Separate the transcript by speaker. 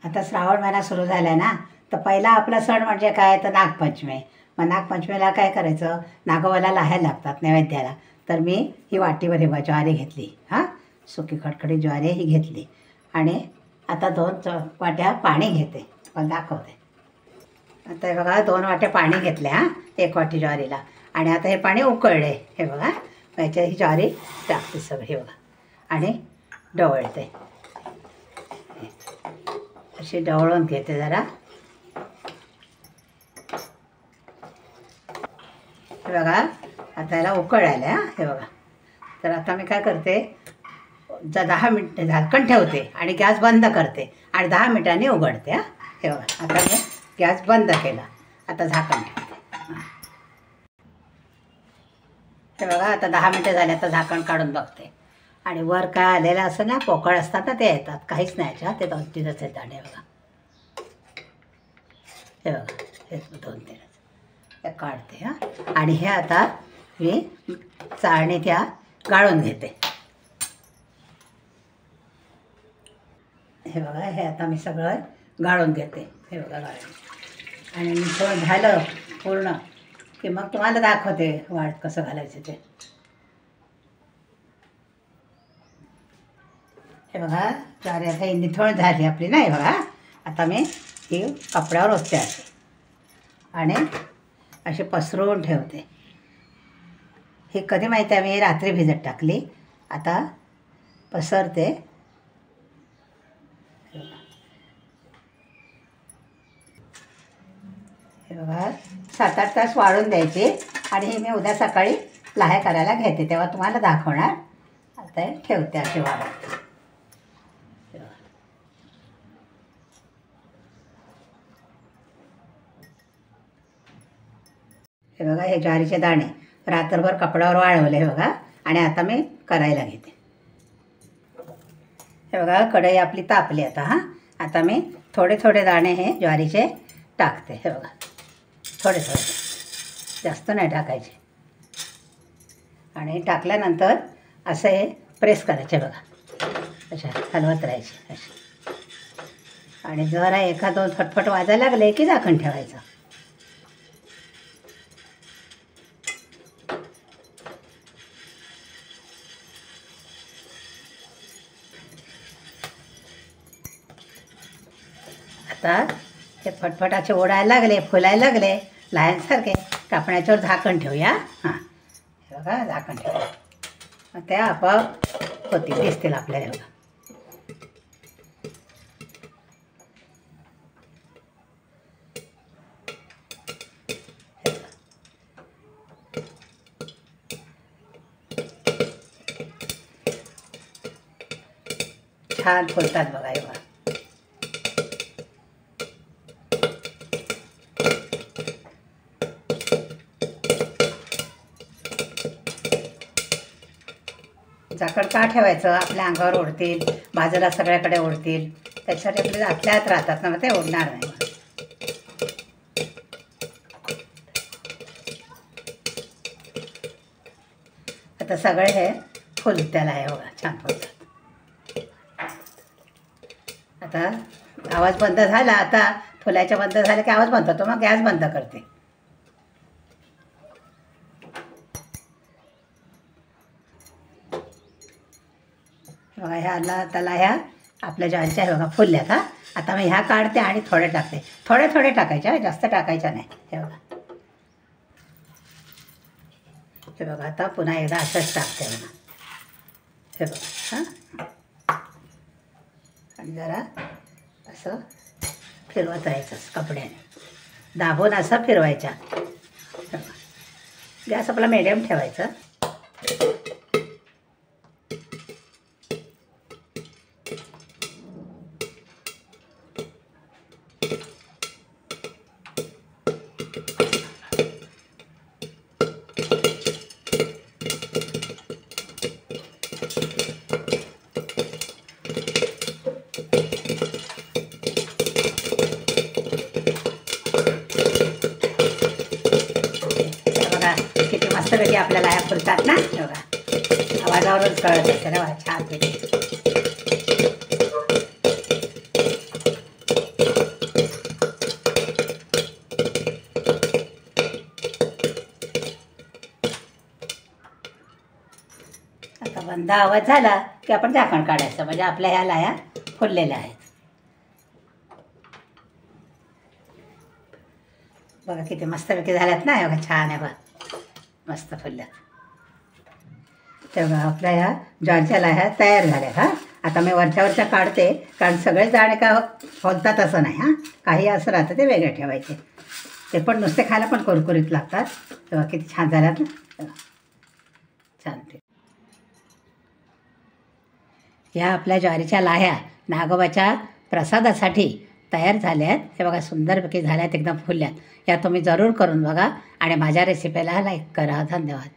Speaker 1: आता श्रावण महिना सुरू झाला आहे ना, तर पहिला आपला सण म्हणजे काय तर नागपंचमी. मग नागपंचमीला काय करायचं, नागोबाला लाह्या लागतात नैवेद्याला. तर मी ही वाटीवर ही ज्वारी घेतली, सुकी खडखडी ज्वारी ही घेतली आणि आता 2 वाट्या पाणी घेते. पण दाखवते. आता हे बघा 2 वाट्या पाणी घेतले 1 वाटी ज्वारीला. आणि आता हे पाणी उकळले. हे बघा याच्यात ही ज्वारी टाकते सगळी बघा आणि ढवळते. अशी ढवळून घेते जरा. हे बघा आता याला उकळ आले. हे बघा. तर आता मी काय करते, 10 मिनिटं झाकण ठेवते आणि गॅस बंद करते आणि 10 मिनिटांनी उघडते. हे बघा आता मी गॅस बंद केला. आता झाकण ठेवते. हे बघा आता 10 मिनिटं झाले. आता झाकण काढून बघते आणि वर काय आलेलं असं ना, पोकळ असतात ना, ते येतात. काहीच नाही याच्यात, ते 2-3च आहेत दाणे. बघा हे बघा, हे 2-3 हे काढते. आणि हे आता मी चाळणी त्या गाळून घेते. हे बघा हे आता मी सगळं गाळून घेते. हे बघा गाळून. आणि थोडं झालं पूर्ण की मग तुम्हाला दाखवते वाढ कसं घालायचं ते. हे बघा ज्वारी आता निथळ झाली आपली ना. हे बघा आता मी ही कपड्यावर ओतते असे आणि अशी पसरवून ठेवते. हे कधी माहिती आहे, मी रात्री भिजत टाकली. आता पसरते. हे बघा 7-8 तास वाळून द्यायची आणि हे मी उद्या सकाळी लाह्या करायला घेते, तेव्हा तुम्हाला दाखवणार. आता हे ठेवते असे वाळत. हे बघा हे ज्वारीचे दाणे रात्रभर कपड्यावर वाळवले. हे बघा. आणि आता मी करायला घेते. हे बघा कढई आपली तापली आता. आता मी थोडे थोडे दाणे हे ज्वारीचे टाकते. हे बघा थोडे थोडे, जास्त नाही टाकायचे. आणि टाकल्यानंतर असं हे प्रेस करायचे. बघा अशा हलवत राहायचे असे. आणि जरा 1-2 फटफट वाजायला लागले की झाकण ठेवायचं. आता हे फटफटाचे ओढायला लागले, फुलायला लागले लहानसारखे, कापण्याच्यावर झाकण ठेवूया. हे बघा झाकण ठेवूया. मग त्या आपोआप होतील, दिसतील आपल्याला. बघा छान फुलतात बघा. हे बघा झाकण का ठेवायचं, आपल्या अंगावर ओढतील, बाजूला सगळ्याकडे ओढतील, त्याच्यासाठी आपले आतल्या आत राहतात ना, मग ते ओढणार नाही. आता सगळे हे फुलत्याला आहे बघा, छान फुलतात. आता आवाज बंद झाला. आता फुलायच्या बंद झाला की आवाज बंद होतो, मग गॅस बंद करते. बघा ह्या त्याला ह्या आपल्या ज्वारीच्या हे बघा फुलल्यात. आता मी ह्या काढते आणि थोडे टाकते. थोडे थोडे टाकायच्या, जास्त टाकायच्या नाही. हे बघा हे बघा. आता पुन्हा एकदा असंच टाकते बघा. हे बघा आणि जरा असं फिरवत राहायचं कपड्याने, दाबून असं फिरवायच्या. गॅस आपला मिडियम ठेवायचा. किती मस्तपैकी आपल्याला ह्या फुलतात ना. बघा आवाजावरच कळत असेल. बघा छान पैकी. 10 आवाज झाला की आपण झाकण काढायचं, म्हणजे आपल्या ह्या लाह्या फुललेल्या आहेत. बघा किती मस्तपैकी झाल्यात ना. हे बघा छान आहे बघा, मस्त फुलल्यात. तेव्हा आपल्या ह्या ज्वारीच्या लाह्या तयार झाल्या. हां आता मी वरच्या काढते, कारण सगळे दाणे का फुलतात असं नाही. हां काही असं राहतं ते वेगळे ठेवायचे. ते पण नुसते खायला पण कुरकुरीत लागतात. तेव्हा किती छान झाल्यात ना. छान. ह्या आपल्या ज्वारीच्या लाह्या नागोबाच्या प्रसादासाठी तयार झाल्या आहेत. हे बघा सुंदरपैकी झाल्यात, एकदम फुलल्यात. या तुम्ही जरूर करून बघा आणि माझ्या रेसिपीला लाईक करा. धन्यवाद.